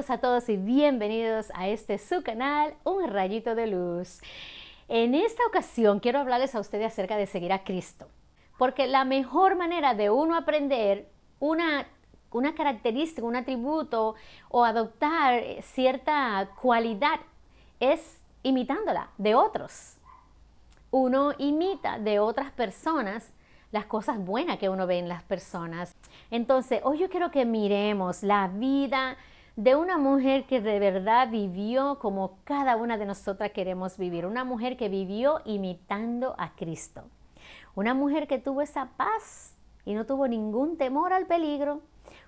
Saludos a todos y bienvenidos a su canal, Un Rayito de Luz. En esta ocasión quiero hablarles a ustedes acerca de seguir a Cristo, porque la mejor manera de uno aprender una característica, un atributo o adoptar cierta cualidad es imitándola de otros. Uno imita de otras personas las cosas buenas que uno ve en las personas. Entonces, hoy yo quiero que miremos la vida de una mujer que de verdad vivió como cada una de nosotras queremos vivir. Una mujer que vivió imitando a Cristo. Una mujer que tuvo esa paz y no tuvo ningún temor al peligro.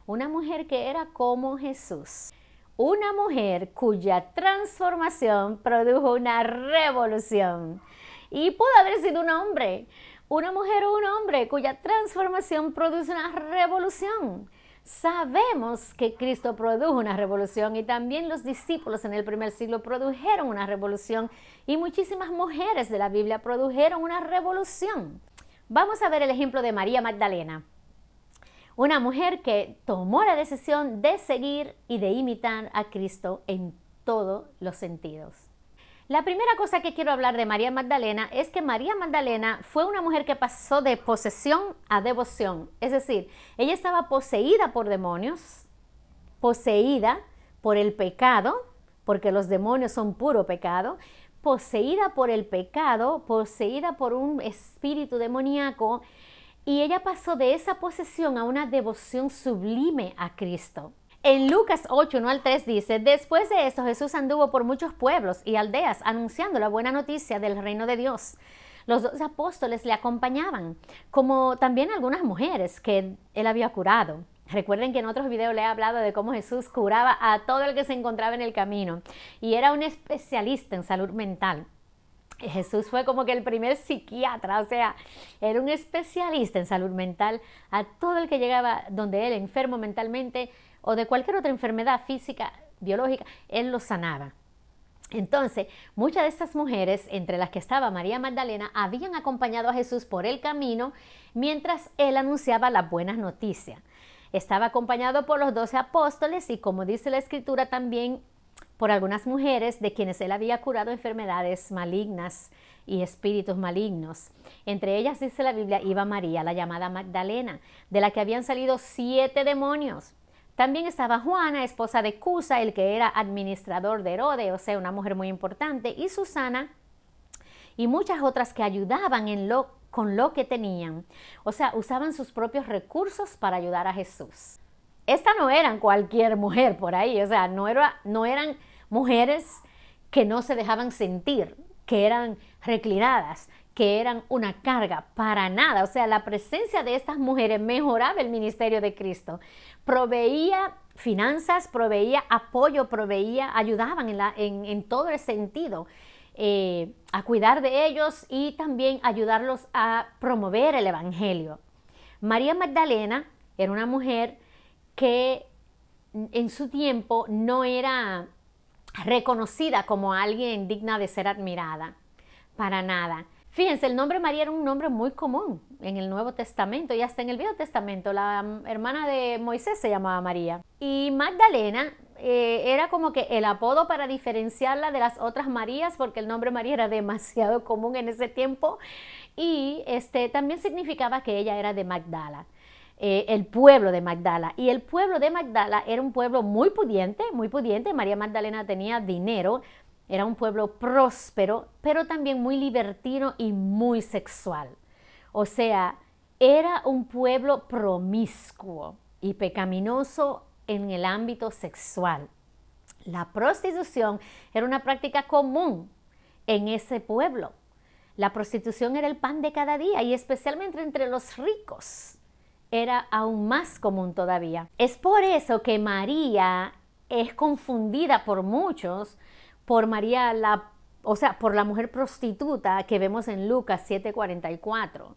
Una mujer que era como Jesús. Una mujer cuya transformación produjo una revolución. Y pudo haber sido un hombre. Una mujer o un hombre cuya transformación produce una revolución. Sabemos que Cristo produjo una revolución y también los discípulos en el primer siglo produjeron una revolución y muchísimas mujeres de la Biblia produjeron una revolución. Vamos a ver el ejemplo de María Magdalena, una mujer que tomó la decisión de seguir y de imitar a Cristo en todos los sentidos. La primera cosa que quiero hablar de María Magdalena es que María Magdalena fue una mujer que pasó de posesión a devoción. Es decir, ella estaba poseída por demonios, poseída por el pecado, porque los demonios son puro pecado, poseída por el pecado, poseída por un espíritu demoníaco, y ella pasó de esa posesión a una devoción sublime a Cristo. En Lucas 8, 1 al 3 dice, después de esto Jesús anduvo por muchos pueblos y aldeas anunciando la buena noticia del reino de Dios. Los 2 apóstoles le acompañaban, como también algunas mujeres que él había curado. Recuerden que en otros videos le he hablado de cómo Jesús curaba a todo el que se encontraba en el camino y era un especialista en salud mental. Jesús fue como que el primer psiquiatra, o sea, era un especialista en salud mental. A todo el que llegaba donde él, enfermo mentalmente o de cualquier otra enfermedad física, biológica, él lo sanaba. Entonces, muchas de estas mujeres, entre las que estaba María Magdalena, habían acompañado a Jesús por el camino mientras él anunciaba las buenas noticias. Estaba acompañado por los 12 apóstoles y, como dice la Escritura, también por algunas mujeres de quienes él había curado enfermedades malignas y espíritus malignos. Entre ellas, dice la Biblia, iba María, la llamada Magdalena, de la que habían salido 7 demonios. También estaba Juana, esposa de Cusa, el que era administrador de Herodes, o sea, una mujer muy importante, y Susana, y muchas otras que ayudaban con lo que tenían. O sea, usaban sus propios recursos para ayudar a Jesús. Estas no eran cualquier mujer por ahí, o sea, no eran mujeres que no se dejaban sentir, que eran reclinadas, que eran una carga, para nada. O sea, la presencia de estas mujeres mejoraba el ministerio de Cristo. Proveía finanzas, proveía apoyo, ayudaban en todo el sentido, a cuidar de ellos y también ayudarlos a promover el evangelio. María Magdalena era una mujer que en su tiempo no era reconocida como alguien digna de ser admirada, para nada. Fíjense, el nombre María era un nombre muy común en el Nuevo Testamento y hasta en el Viejo Testamento. La hermana de Moisés se llamaba María. Y Magdalena era como que el apodo para diferenciarla de las otras Marías, porque el nombre María era demasiado común en ese tiempo. Y también significaba que ella era de Magdala. El pueblo de Magdala. Y el pueblo de Magdala era un pueblo muy pudiente, muy pudiente. María Magdalena tenía dinero. Era un pueblo próspero, pero también muy libertino y muy sexual. O sea, era un pueblo promiscuo y pecaminoso en el ámbito sexual. La prostitución era una práctica común en ese pueblo. La prostitución era el pan de cada día y especialmente entre los ricos era aún más común todavía. Es por eso que María es confundida por muchos por María, por la mujer prostituta que vemos en Lucas 7:44,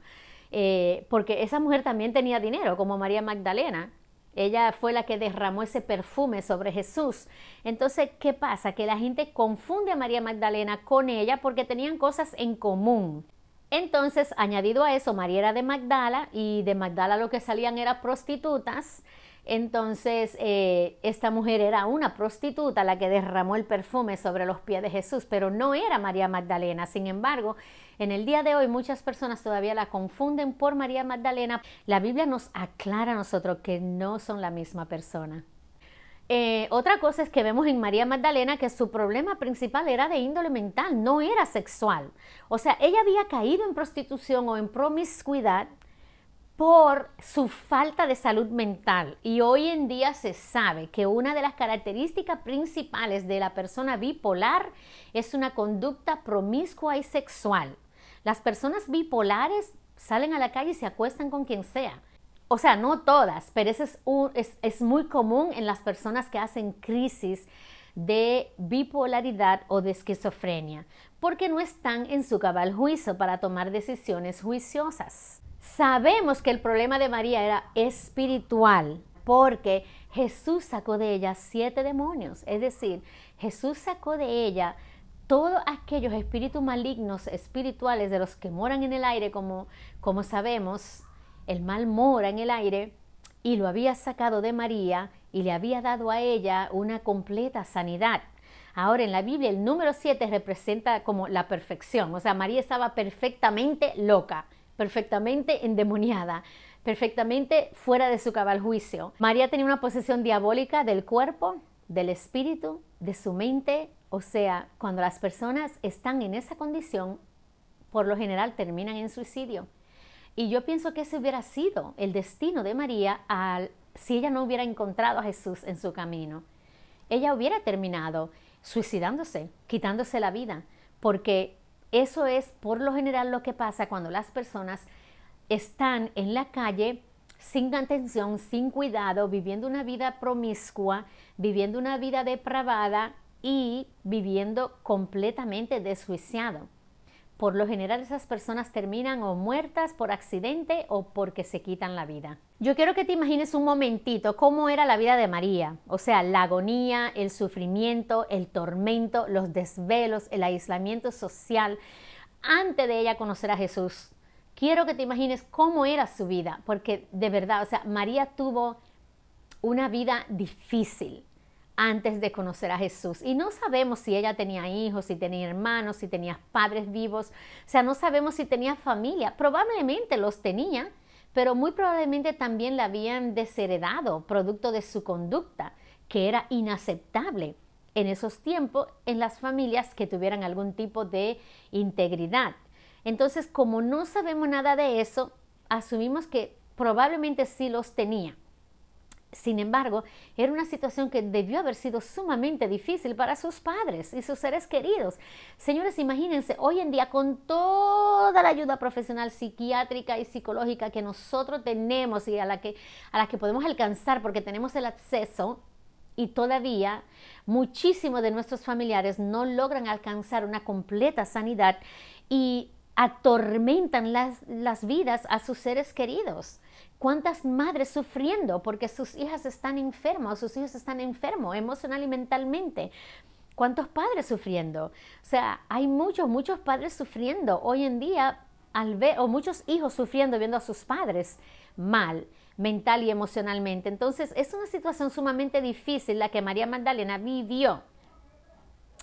porque esa mujer también tenía dinero, como María Magdalena. Ella fue la que derramó ese perfume sobre Jesús. Entonces, ¿qué pasa? Que la gente confunde a María Magdalena con ella porque tenían cosas en común. Entonces, añadido a eso, María era de Magdala y de Magdala lo que salían eran prostitutas Entonces, esta mujer era una prostituta la que derramó el perfume sobre los pies de Jesús, pero no era María Magdalena. Sin embargo, en el día de hoy muchas personas todavía la confunden por María Magdalena. La Biblia nos aclara a nosotros que no son la misma persona. Otra cosa es que vemos en María Magdalena que su problema principal era de índole mental, no era sexual. O sea, ella había caído en prostitución o en promiscuidad por su falta de salud mental. Y hoy en día se sabe que una de las características principales de la persona bipolar es una conducta promiscua y sexual. Las personas bipolares salen a la calle y se acuestan con quien sea. O sea, no todas, pero eso es muy común en las personas que hacen crisis de bipolaridad o de esquizofrenia, porque no están en su cabal juicio para tomar decisiones juiciosas. Sabemos que el problema de María era espiritual, porque Jesús sacó de ella 7 demonios, es decir, Jesús sacó de ella todos aquellos espíritus malignos espirituales de los que moran en el aire, como sabemos, el mal mora en el aire, y lo había sacado de María y le había dado a ella una completa sanidad. Ahora, en la Biblia el número 7 representa como la perfección, o sea, María estaba perfectamente loca, perfectamente endemoniada, perfectamente fuera de su cabal juicio. María tenía una posesión diabólica del cuerpo, del espíritu, de su mente. O sea, cuando las personas están en esa condición, por lo general terminan en suicidio. Y yo pienso que ese hubiera sido el destino de María si ella no hubiera encontrado a Jesús en su camino. Ella hubiera terminado suicidándose, quitándose la vida, porque eso es por lo general lo que pasa cuando las personas están en la calle sin atención, sin cuidado, viviendo una vida promiscua, viviendo una vida depravada y viviendo completamente desjuiciado. Por lo general esas personas terminan o muertas por accidente o porque se quitan la vida. Yo quiero que te imagines un momentito cómo era la vida de María, o sea, la agonía, el sufrimiento, el tormento, los desvelos, el aislamiento social antes de ella conocer a Jesús. Quiero que te imagines cómo era su vida, porque de verdad, o sea, María tuvo una vida difícil antes de conocer a Jesús. Y no sabemos si ella tenía hijos, si tenía hermanos, si tenía padres vivos. O sea, no sabemos si tenía familia. Probablemente los tenía, pero muy probablemente también la habían desheredado, producto de su conducta, que era inaceptable en esos tiempos en las familias que tuvieran algún tipo de integridad. Entonces, como no sabemos nada de eso, asumimos que probablemente sí los tenía. Sin embargo, era una situación que debió haber sido sumamente difícil para sus padres y sus seres queridos. Señores, imagínense, hoy en día con toda la ayuda profesional psiquiátrica y psicológica que nosotros tenemos y a la que podemos alcanzar porque tenemos el acceso, y todavía muchísimos de nuestros familiares no logran alcanzar una completa sanidad y atormentan las vidas a sus seres queridos. ¿Cuántas madres sufriendo porque sus hijas están enfermas, sus hijos están enfermos emocional y mentalmente? ¿Cuántos padres sufriendo? O sea, hay muchos padres sufriendo hoy en día o muchos hijos sufriendo viendo a sus padres mal, mental y emocionalmente. Entonces, es una situación sumamente difícil la que María Magdalena vivió.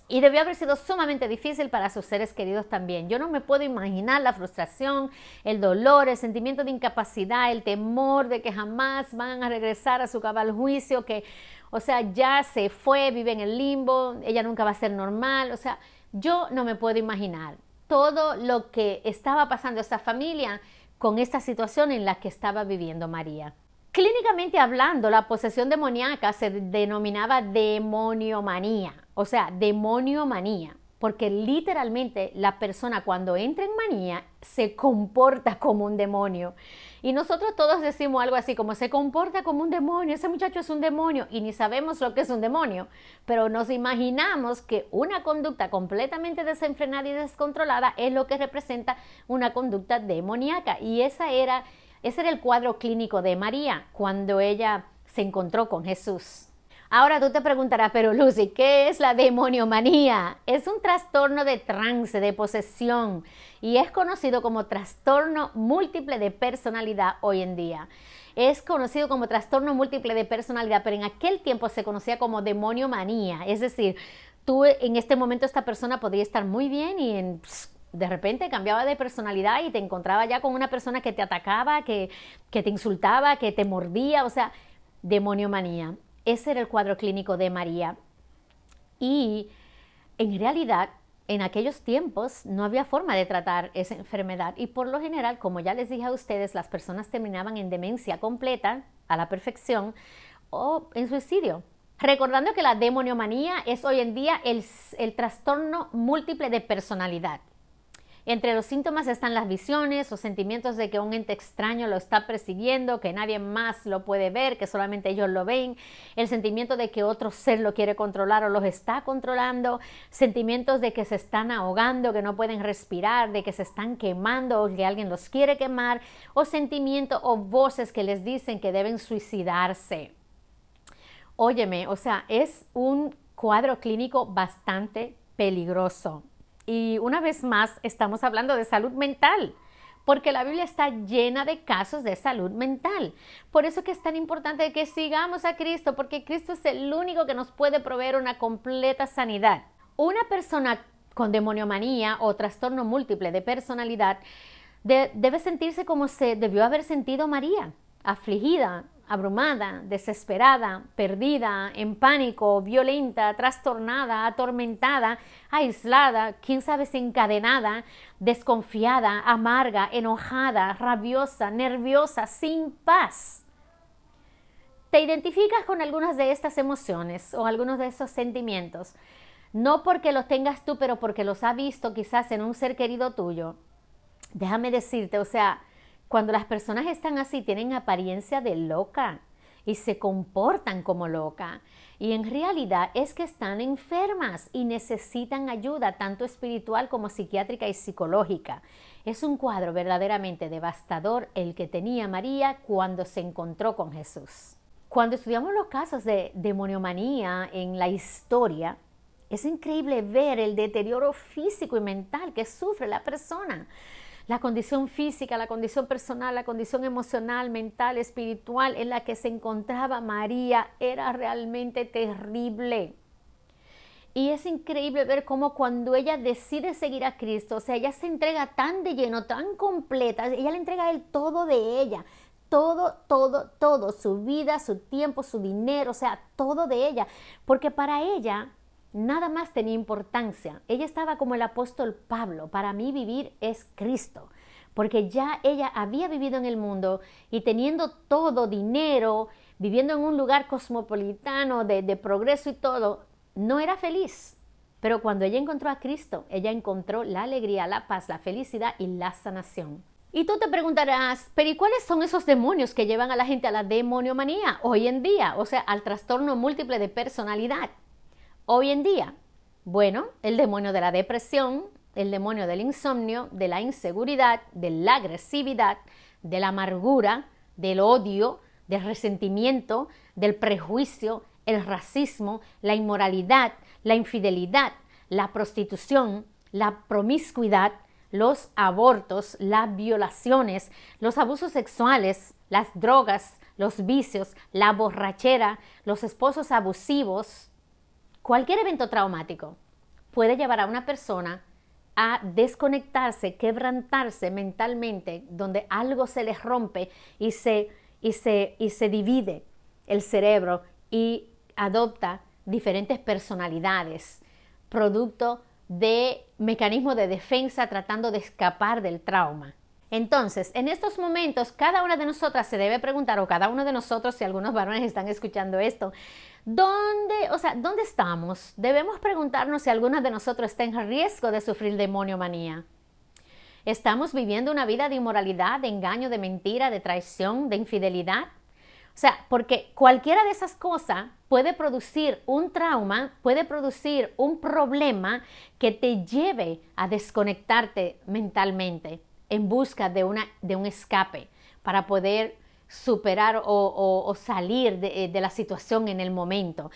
Y debió haber sido sumamente difícil para sus seres queridos también. Yo no me puedo imaginar la frustración, el dolor, el sentimiento de incapacidad, el temor de que jamás van a regresar a su cabal juicio, que, o sea, ya se fue, vive en el limbo, ella nunca va a ser normal. O sea, yo no me puedo imaginar todo lo que estaba pasando esa familia con esta situación en la que estaba viviendo María. Clínicamente hablando, la posesión demoníaca se denominaba demoniomanía, o sea, demoniomanía, porque literalmente la persona cuando entra en manía se comporta como un demonio. Y nosotros todos decimos algo así como se comporta como un demonio, ese muchacho es un demonio, y ni sabemos lo que es un demonio, pero nos imaginamos que una conducta completamente desenfrenada y descontrolada es lo que representa una conducta demoníaca, y ese era el cuadro clínico de María cuando ella se encontró con Jesús. Ahora tú te preguntarás, pero Lucy, ¿qué es la demoniomanía? Es un trastorno de trance, de posesión, y es conocido como trastorno múltiple de personalidad hoy en día. Es conocido como trastorno múltiple de personalidad, pero en aquel tiempo se conocía como demoniomanía. Es decir, tú en este momento esta persona podría estar muy bien y de repente cambiaba de personalidad y te encontraba ya con una persona que te atacaba, que te insultaba, que te mordía, o sea, demoniomanía. Ese era el cuadro clínico de María. Y en realidad, en aquellos tiempos no había forma de tratar esa enfermedad y por lo general, como ya les dije a ustedes, las personas terminaban en demencia completa, a la perfección, o en suicidio. Recordando que la demoniomanía es hoy en día el trastorno múltiple de personalidad. Entre los síntomas están las visiones o sentimientos de que un ente extraño lo está persiguiendo, que nadie más lo puede ver, que solamente ellos lo ven, el sentimiento de que otro ser lo quiere controlar o los está controlando, sentimientos de que se están ahogando, que no pueden respirar, de que se están quemando o que alguien los quiere quemar, o sentimientos o voces que les dicen que deben suicidarse. Óyeme, o sea, es un cuadro clínico bastante peligroso. Y una vez más estamos hablando de salud mental, porque la Biblia está llena de casos de salud mental. Por eso que es tan importante que sigamos a Cristo, porque Cristo es el único que nos puede proveer una completa sanidad. Una persona con demoniomanía o trastorno múltiple de personalidad debe sentirse como se debió haber sentido María, afligida, abrumada, desesperada, perdida, en pánico, violenta, trastornada, atormentada, aislada, quién sabe si encadenada, desconfiada, amarga, enojada, rabiosa, nerviosa, sin paz. ¿Te identificas con algunas de estas emociones o algunos de esos sentimientos? No porque los tengas tú, pero porque los has visto quizás en un ser querido tuyo. Déjame decirte, o sea, cuando las personas están así, tienen apariencia de loca y se comportan como loca. Y en realidad es que están enfermas y necesitan ayuda, tanto espiritual como psiquiátrica y psicológica. Es un cuadro verdaderamente devastador el que tenía María cuando se encontró con Jesús. Cuando estudiamos los casos de demoniomanía en la historia, es increíble ver el deterioro físico y mental que sufre la persona. La condición física, la condición personal, la condición emocional, mental, espiritual en la que se encontraba María era realmente terrible. Y es increíble ver cómo cuando ella decide seguir a Cristo, o sea, ella se entrega tan de lleno, tan completa, ella le entrega a Él todo de ella, todo, su vida, su tiempo, su dinero, o sea, todo de ella, porque para ella nada más tenía importancia. Ella estaba como el apóstol Pablo, para mí vivir es Cristo, porque ya ella había vivido en el mundo y teniendo todo, dinero, viviendo en un lugar cosmopolitano de progreso y todo, no era feliz. Pero cuando ella encontró a Cristo, ella encontró la alegría, la paz, la felicidad y la sanación. Y tú te preguntarás, pero ¿y cuáles son esos demonios que llevan a la gente a la demoniomanía hoy en día? O sea, al trastorno múltiple de personalidad. Hoy en día, bueno, el demonio de la depresión, el demonio del insomnio, de la inseguridad, de la agresividad, de la amargura, del odio, del resentimiento, del prejuicio, el racismo, la inmoralidad, la infidelidad, la prostitución, la promiscuidad, los abortos, las violaciones, los abusos sexuales, las drogas, los vicios, la borrachera, los esposos abusivos. Cualquier evento traumático puede llevar a una persona a desconectarse, quebrantarse mentalmente, donde algo se les rompe y se divide el cerebro y adopta diferentes personalidades, producto de mecanismos de defensa tratando de escapar del trauma. Entonces, en estos momentos, cada una de nosotras se debe preguntar, o cada uno de nosotros, si algunos varones están escuchando esto, ¿dónde estamos? Debemos preguntarnos si alguno de nosotros está en riesgo de sufrir demoniomanía. ¿Estamos viviendo una vida de inmoralidad, de engaño, de mentira, de traición, de infidelidad? O sea, porque cualquiera de esas cosas puede producir un trauma, puede producir un problema que te lleve a desconectarte mentalmente en busca de un escape para poder superar o salir de la situación en el momento.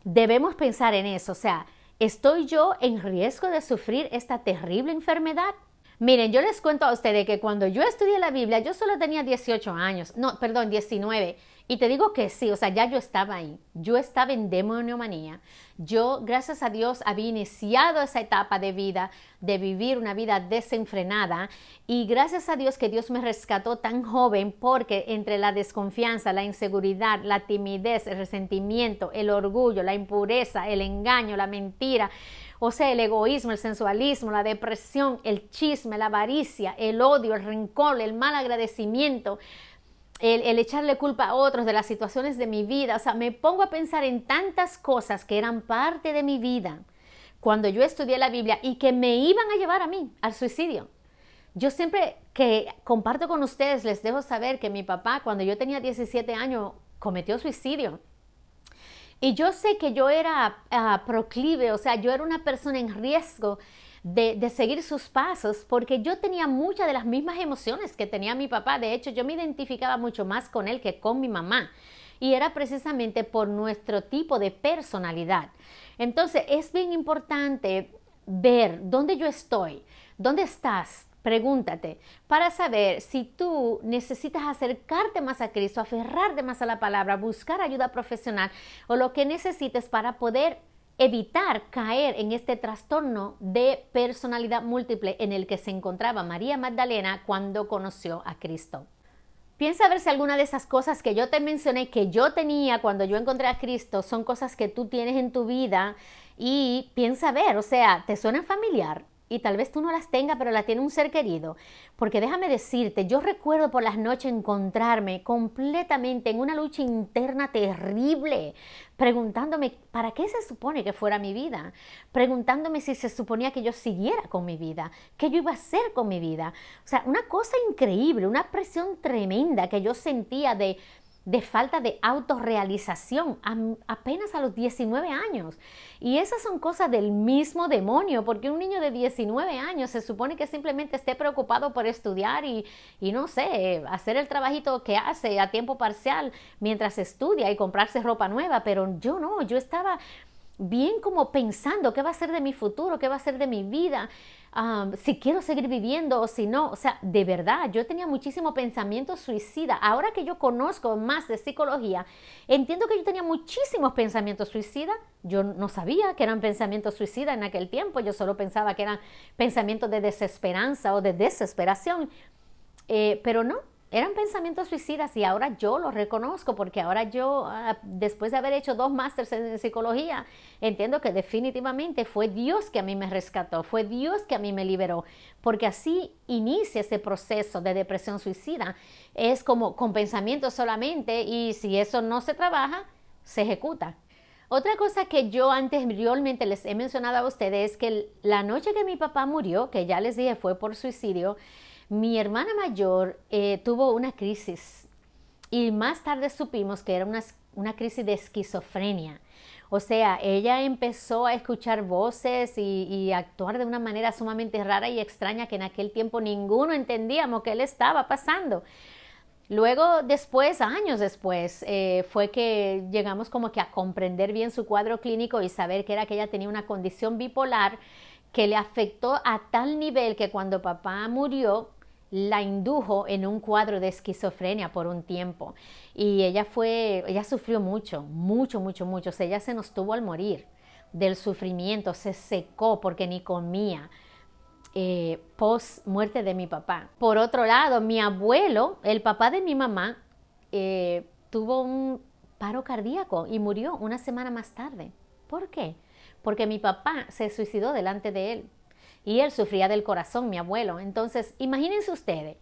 Debemos pensar en eso, o sea, ¿estoy yo en riesgo de sufrir esta terrible enfermedad? Miren, yo les cuento a ustedes que cuando yo estudié la Biblia, yo solo tenía 18 años, no, perdón, 19. Y te digo que sí, o sea, ya yo estaba ahí. Yo estaba en demoniomanía. Yo, gracias a Dios, había iniciado esa etapa de vida, de vivir una vida desenfrenada. Y gracias a Dios que Dios me rescató tan joven, porque entre la desconfianza, la inseguridad, la timidez, el resentimiento, el orgullo, la impureza, el engaño, la mentira, o sea, el egoísmo, el sensualismo, la depresión, el chisme, la avaricia, el odio, el rencor, el mal agradecimiento, el echarle culpa a otros de las situaciones de mi vida. O sea, me pongo a pensar en tantas cosas que eran parte de mi vida cuando yo estudié la Biblia y que me iban a llevar a mí al suicidio. Yo siempre que comparto con ustedes les dejo saber que mi papá, cuando yo tenía 17 años, cometió suicidio. Y yo sé que yo era proclive, o sea, yo era una persona en riesgo de seguir sus pasos, porque yo tenía muchas de las mismas emociones que tenía mi papá. De hecho, yo me identificaba mucho más con él que con mi mamá. Y era precisamente por nuestro tipo de personalidad. Entonces, es bien importante ver dónde yo estoy, dónde estás. Pregúntate para saber si tú necesitas acercarte más a Cristo, aferrarte más a la palabra, buscar ayuda profesional o lo que necesites para poder evitar caer en este trastorno de personalidad múltiple en el que se encontraba María Magdalena cuando conoció a Cristo. Piensa a ver si alguna de esas cosas que yo te mencioné, que yo tenía cuando yo encontré a Cristo, son cosas que tú tienes en tu vida, y piensa a ver, o sea, ¿te suena familiar? Y tal vez tú no las tengas, pero la tiene un ser querido. Porque déjame decirte, yo recuerdo por las noches encontrarme completamente en una lucha interna terrible, preguntándome ¿para qué se supone que fuera mi vida? Preguntándome si se suponía que yo siguiera con mi vida, qué yo iba a hacer con mi vida. O sea, una cosa increíble, una presión tremenda que yo sentía de falta de autorrealización apenas a los 19 años. Y esas son cosas del mismo demonio, porque un niño de 19 años se supone que simplemente esté preocupado por estudiar y no sé, hacer el trabajito que hace a tiempo parcial mientras estudia y comprarse ropa nueva, pero yo no, yo estaba bien como pensando qué va a ser de mi futuro, qué va a ser de mi vida, si quiero seguir viviendo o si no. O sea, de verdad, yo tenía muchísimo pensamiento suicida. Ahora que yo conozco más de psicología, entiendo que yo tenía muchísimos pensamientos suicidas. Yo no sabía que eran pensamientos suicidas en aquel tiempo. Yo solo pensaba que eran pensamientos de desesperanza o de desesperación, pero no. Eran pensamientos suicidas y ahora yo los reconozco, porque ahora yo, después de haber hecho 2 másters en psicología, entiendo que definitivamente fue Dios que a mí me rescató, fue Dios que a mí me liberó, porque así inicia ese proceso de depresión suicida. Es como con pensamientos solamente, y si eso no se trabaja, se ejecuta. Otra cosa que yo anteriormente les he mencionado a ustedes es que la noche que mi papá murió, que ya les dije fue por suicidio, mi hermana mayor tuvo una crisis, y más tarde supimos que era una crisis de esquizofrenia. O sea, ella empezó a escuchar voces y actuar de una manera sumamente rara y extraña que en aquel tiempo ninguno entendíamos qué le estaba pasando. Luego, después, años después, fue que llegamos como que a comprender bien su cuadro clínico y saber que era que ella tenía una condición bipolar que le afectó a tal nivel que cuando papá murió, la indujo en un cuadro de esquizofrenia por un tiempo. Y ella sufrió mucho, mucho, mucho, mucho. O sea, ella se nos tuvo al morir del sufrimiento, se secó porque ni comía. Post muerte de mi papá. Por otro lado, mi abuelo, el papá de mi mamá, tuvo un paro cardíaco y murió una semana más tarde. ¿Por qué? Porque mi papá se suicidó delante de él y él sufría del corazón, mi abuelo. Entonces, imagínense ustedes,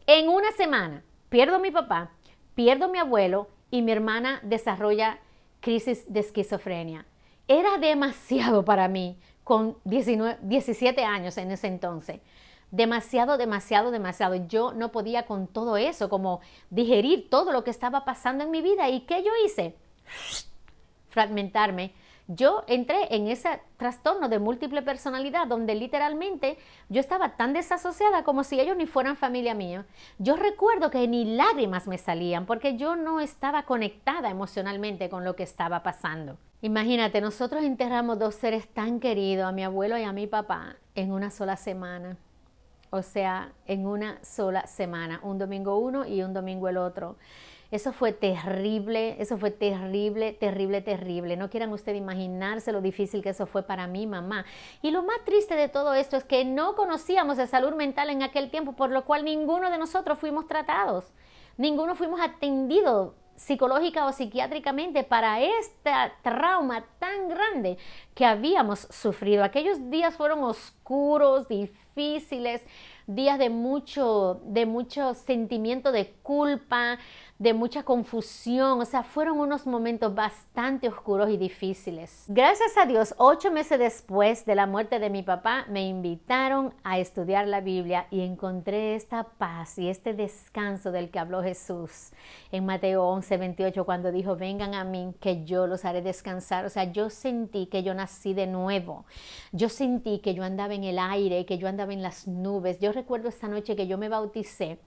en una semana pierdo a mi papá, pierdo a mi abuelo y mi hermana desarrolla crisis de esquizofrenia. Era demasiado para mí con 17 años en ese entonces. Demasiado, demasiado, demasiado. Yo no podía con todo eso, como digerir todo lo que estaba pasando en mi vida. ¿Y qué yo hice? Fragmentarme. yo entré en ese trastorno de múltiple personalidad donde literalmente yo estaba tan desasociada como si ellos ni fueran familia mía. Yo recuerdo que ni lágrimas me salían porque yo no estaba conectada emocionalmente con lo que estaba pasando. Imagínate, nosotros enterramos dos seres tan queridos, a mi abuelo y a mi papá, en una sola semana. O sea, en una sola semana, un domingo uno y un domingo el otro. Eso fue terrible, terrible, terrible. No quieran ustedes imaginarse lo difícil que eso fue para mi mamá. Y lo más triste de todo esto es que no conocíamos de salud mental en aquel tiempo, por lo cual ninguno de nosotros fuimos tratados. Ninguno fuimos atendidos psicológica o psiquiátricamente para este trauma tan grande que habíamos sufrido. Aquellos días fueron oscuros, difíciles, días de mucho sentimiento de culpa, de mucha confusión, o sea, fueron unos momentos bastante oscuros y difíciles. Gracias a Dios, 8 meses después de la muerte de mi papá, me invitaron a estudiar la Biblia y encontré esta paz y este descanso del que habló Jesús en Mateo 11:28, cuando dijo, vengan a mí que yo los haré descansar. O sea, yo sentí que yo nací de nuevo. Yo sentí que yo andaba en el aire, que yo andaba en las nubes. Yo recuerdo esa noche que yo me bauticé.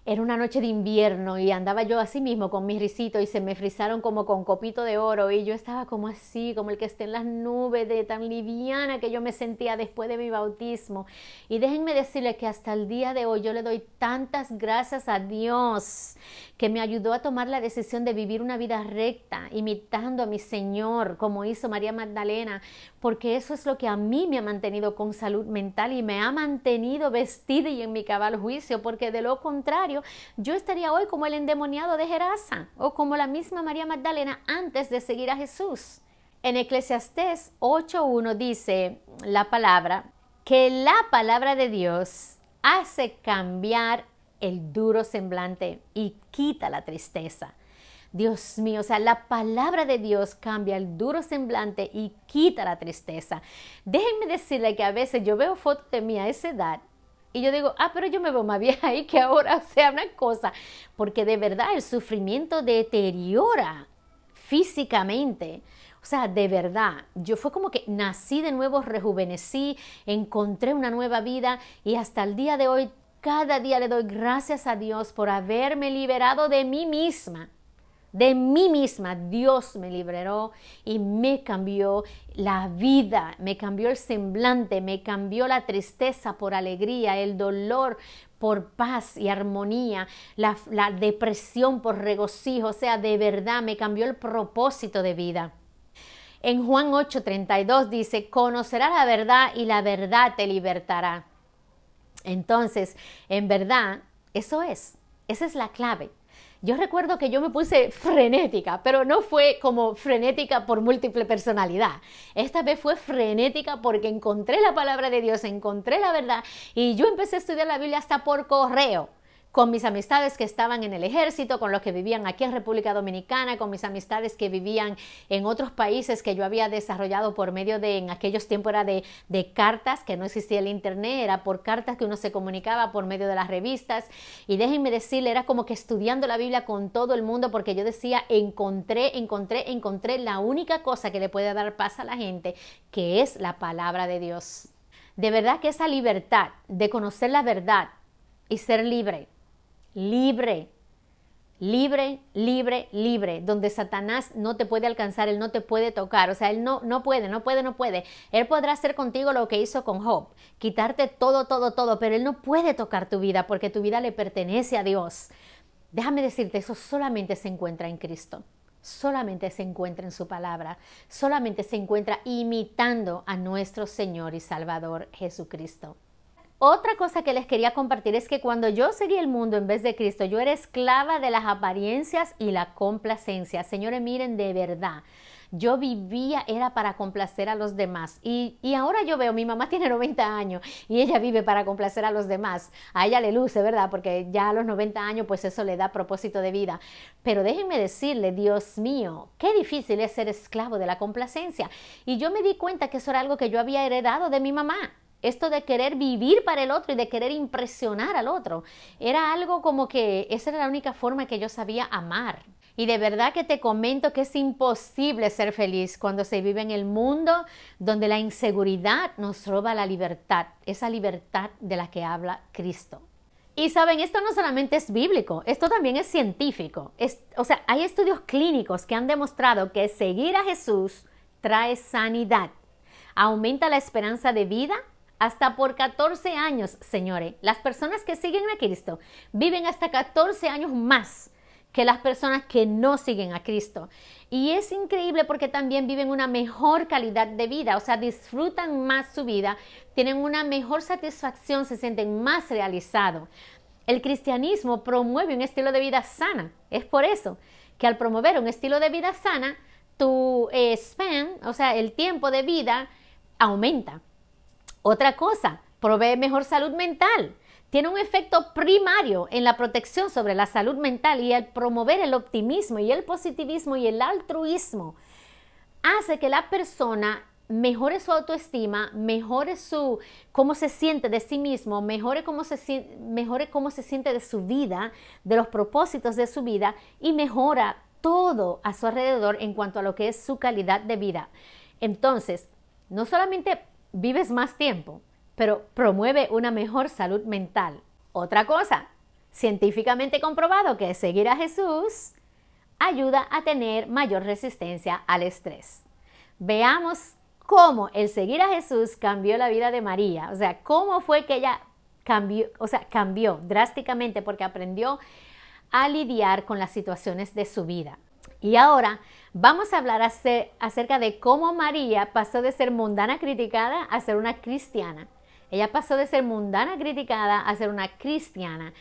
Era una noche de invierno y andaba yo así mismo con mis risitos y se me frizaron como con copito de oro y yo estaba como así, como el que esté en las nubes, de tan liviana que yo me sentía después de mi bautismo. Y déjenme decirles que hasta el día de hoy yo le doy tantas gracias a Dios que me ayudó a tomar la decisión de vivir una vida recta, imitando a mi Señor, como hizo María Magdalena, porque eso es lo que a mí me ha mantenido con salud mental y me ha mantenido vestida y en mi cabal juicio, porque de lo contrario, yo estaría hoy como el endemoniado de Gerasa o como la misma María Magdalena antes de seguir a Jesús. En Eclesiastés 8:1 dice la palabra que la palabra de Dios hace cambiar el duro semblante y quita la tristeza. Dios mío, o sea, la palabra de Dios cambia el duro semblante y quita la tristeza. Déjenme decirle que a veces yo veo fotos de mí a esa edad y yo digo, pero yo me veo más vieja ahí que ahora, o sea, una cosa, porque de verdad el sufrimiento deteriora físicamente. O sea, de verdad, yo fue como que nací de nuevo, rejuvenecí, encontré una nueva vida y hasta el día de hoy, cada día le doy gracias a Dios por haberme liberado de mí misma. De mí misma, Dios me liberó y me cambió la vida, me cambió el semblante, me cambió la tristeza por alegría, el dolor por paz y armonía, la depresión por regocijo. O sea, de verdad me cambió el propósito de vida. En Juan 8:32 dice, conocerás la verdad y la verdad te libertará. Entonces, en verdad, esa es la clave. Yo recuerdo que yo me puse frenética, pero no fue como frenética por múltiple personalidad. Esta vez fue frenética porque encontré la palabra de Dios, encontré la verdad y yo empecé a estudiar la Biblia hasta por correo. Con mis amistades que estaban en el ejército, con los que vivían aquí en República Dominicana, con mis amistades que vivían en otros países que yo había desarrollado por medio de, en aquellos tiempos era de cartas, que no existía el internet, era por cartas que uno se comunicaba por medio de las revistas. Y déjenme decirle, era como que estudiando la Biblia con todo el mundo, porque yo decía, encontré la única cosa que le puede dar paz a la gente, que es la palabra de Dios. De verdad que esa libertad de conocer la verdad y ser libre, donde Satanás no te puede alcanzar, él no te puede tocar, o sea, él no puede. Él podrá hacer contigo lo que hizo con Job, quitarte todo, pero él no puede tocar tu vida porque tu vida le pertenece a Dios. Déjame decirte, eso solamente se encuentra en Cristo, solamente se encuentra en su palabra, solamente se encuentra imitando a nuestro Señor y Salvador Jesucristo. Otra cosa que les quería compartir es que cuando yo seguí el mundo en vez de Cristo, yo era esclava de las apariencias y la complacencia. Señores, miren, de verdad, yo vivía era para complacer a los demás. Y ahora yo veo, mi mamá tiene 90 años y ella vive para complacer a los demás. A ella le luce, ¿verdad? Porque ya a los 90 años, pues eso le da propósito de vida. Pero déjenme decirle, Dios mío, qué difícil es ser esclavo de la complacencia. Y yo me di cuenta que eso era algo que yo había heredado de mi mamá. Esto de querer vivir para el otro y de querer impresionar al otro. Era algo como que esa era la única forma que yo sabía amar. Y de verdad que te comento que es imposible ser feliz cuando se vive en el mundo donde la inseguridad nos roba la libertad, esa libertad de la que habla Cristo. Y saben, esto no solamente es bíblico, esto también es científico. Hay estudios clínicos que han demostrado que seguir a Jesús trae sanidad, aumenta la esperanza de vida hasta por 14 años, señores. Las personas que siguen a Cristo viven hasta 14 años más que las personas que no siguen a Cristo. Y es increíble porque también viven una mejor calidad de vida, o sea, disfrutan más su vida, tienen una mejor satisfacción, se sienten más realizados. El cristianismo promueve un estilo de vida sana. Es por eso que al promover un estilo de vida sana, tu span, o sea, el tiempo de vida aumenta. Otra cosa, provee mejor salud mental. Tiene un efecto primario en la protección sobre la salud mental y el promover el optimismo y el positivismo y el altruismo hace que la persona mejore su autoestima, mejore cómo se siente de sí mismo, mejore cómo se siente de su vida, de los propósitos de su vida y mejora todo a su alrededor en cuanto a lo que es su calidad de vida. Entonces, no solamente vives más tiempo, pero promueve una mejor salud mental. Otra cosa, científicamente comprobado que seguir a Jesús ayuda a tener mayor resistencia al estrés. Veamos cómo el seguir a Jesús cambió la vida de María. O sea, cómo fue que ella cambió drásticamente porque aprendió a lidiar con las situaciones de su vida. Y ahora vamos a hablar acerca de cómo María pasó de ser mundana criticada a ser una cristiana. Ella pasó de ser mundana criticada a ser una cristiana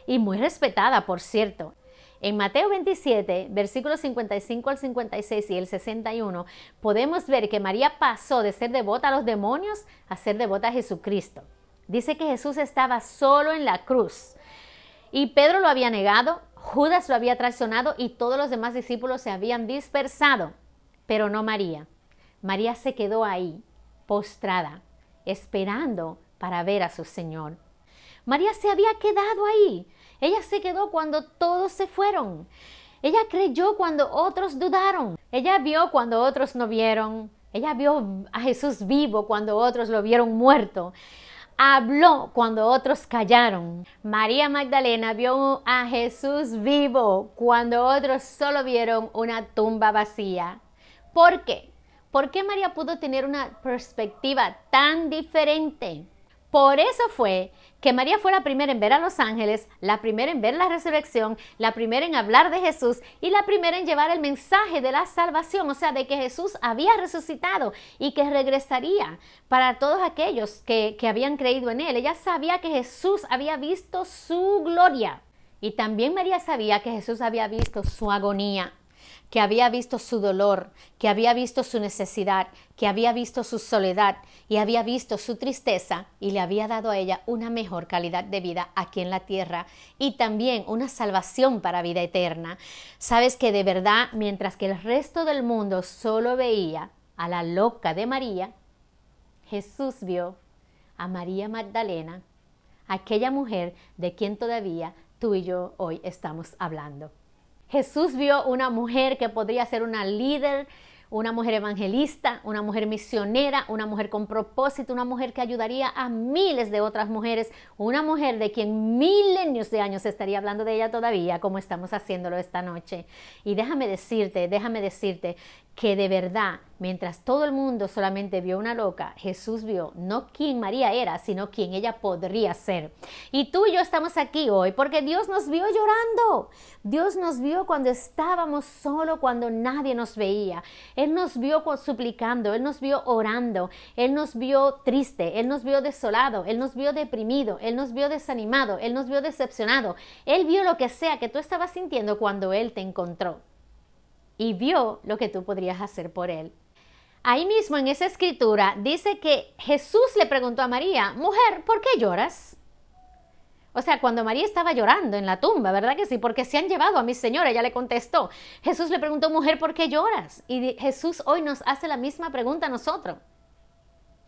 y muy respetada, por cierto. En Mateo 27, versículos 55 al 56 y el 61, podemos ver que María pasó de ser devota a los demonios a ser devota a Jesucristo. Dice que Jesús estaba solo en la cruz y Pedro lo había negado, Judas lo había traicionado y todos los demás discípulos se habían dispersado, pero no María. María se quedó ahí, postrada, esperando para ver a su Señor. María se había quedado ahí. Ella se quedó cuando todos se fueron. Ella creyó cuando otros dudaron. Ella vio cuando otros no vieron. Ella vio a Jesús vivo cuando otros lo vieron muerto. Habló cuando otros callaron. María Magdalena vio a Jesús vivo cuando otros solo vieron una tumba vacía. ¿Por qué? ¿Por qué María pudo tener una perspectiva tan diferente? Por eso fue que María fue la primera en ver a los ángeles, la primera en ver la resurrección, la primera en hablar de Jesús y la primera en llevar el mensaje de la salvación, o sea, de que Jesús había resucitado y que regresaría para todos aquellos que habían creído en él. Ella sabía que Jesús había visto su gloria y también María sabía que Jesús había visto su agonía, que había visto su dolor, que había visto su necesidad, que había visto su soledad y había visto su tristeza y le había dado a ella una mejor calidad de vida aquí en la tierra y también una salvación para vida eterna. Sabes que de verdad, mientras que el resto del mundo solo veía a la loca de María, Jesús vio a María Magdalena, aquella mujer de quien todavía tú y yo hoy estamos hablando. Jesús vio una mujer que podría ser una líder, una mujer evangelista, una mujer misionera, una mujer con propósito, una mujer que ayudaría a miles de otras mujeres, una mujer de quien milenios de años estaría hablando de ella todavía, como estamos haciéndolo esta noche. Y déjame decirte que de verdad, mientras todo el mundo solamente vio una loca, Jesús vio no quién María era, sino quién ella podría ser. Y tú y yo estamos aquí hoy porque Dios nos vio llorando. Dios nos vio cuando estábamos solos, cuando nadie nos veía. Él nos vio suplicando, Él nos vio orando, Él nos vio triste, Él nos vio desolado, Él nos vio deprimido, Él nos vio desanimado, Él nos vio decepcionado. Él vio lo que sea que tú estabas sintiendo cuando Él te encontró. Y vio lo que tú podrías hacer por Él. Ahí mismo en esa escritura dice que Jesús le preguntó a María, mujer, ¿por qué lloras? O sea, cuando María estaba llorando en la tumba, ¿verdad que sí? Porque se han llevado a mi Señora, ella le contestó. Jesús le preguntó, mujer, ¿por qué lloras? Y Jesús hoy nos hace la misma pregunta a nosotros.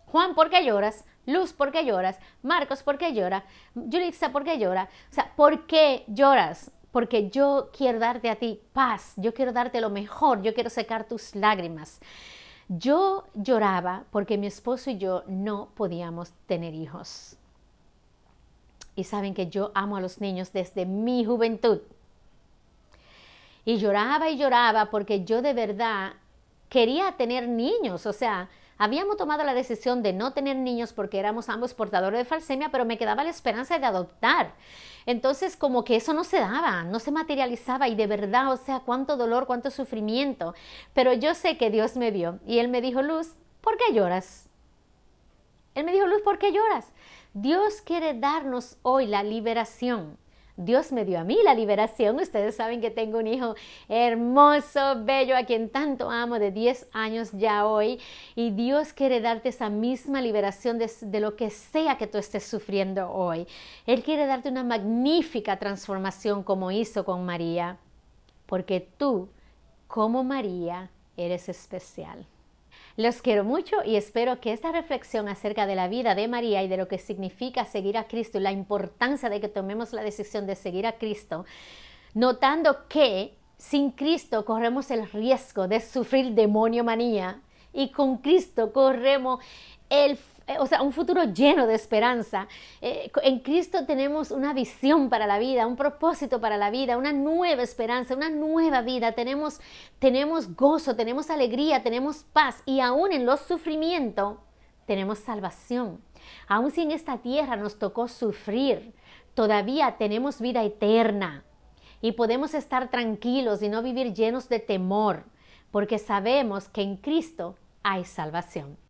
Juan, ¿por qué lloras? Luz, ¿por qué lloras? Marcos, ¿por qué llora? Yulitza, ¿por qué llora? O sea, ¿por qué lloras? porque yo quiero darte a ti paz, yo quiero darte lo mejor, yo quiero secar tus lágrimas. Yo lloraba porque mi esposo y yo no podíamos tener hijos. Y saben que yo amo a los niños desde mi juventud. Y lloraba porque yo de verdad quería tener niños. O sea, habíamos tomado la decisión de no tener niños porque éramos ambos portadores de falsemia, pero me quedaba la esperanza de adoptar. Entonces, como que eso no se daba, no se materializaba y de verdad, o sea, cuánto dolor, cuánto sufrimiento. Pero yo sé que Dios me vio y Él me dijo, Luz, ¿por qué lloras? Él me dijo, Luz, ¿por qué lloras? Dios quiere darnos hoy la liberación. Dios me dio a mí la liberación. Ustedes saben que tengo un hijo hermoso, bello, a quien tanto amo, de 10 años ya hoy. Y Dios quiere darte esa misma liberación de lo que sea que tú estés sufriendo hoy. Él quiere darte una magnífica transformación como hizo con María. Porque tú, como María, eres especial. Los quiero mucho y espero que esta reflexión acerca de la vida de María y de lo que significa seguir a Cristo y la importancia de que tomemos la decisión de seguir a Cristo, notando que sin Cristo corremos el riesgo de sufrir demonio-manía y con Cristo corremos un futuro lleno de esperanza. En Cristo tenemos una visión para la vida, un propósito para la vida, una nueva esperanza, una nueva vida. Tenemos gozo, tenemos alegría, tenemos paz y aún en los sufrimientos tenemos salvación. Aún si en esta tierra nos tocó sufrir, todavía tenemos vida eterna y podemos estar tranquilos y no vivir llenos de temor porque sabemos que en Cristo hay salvación.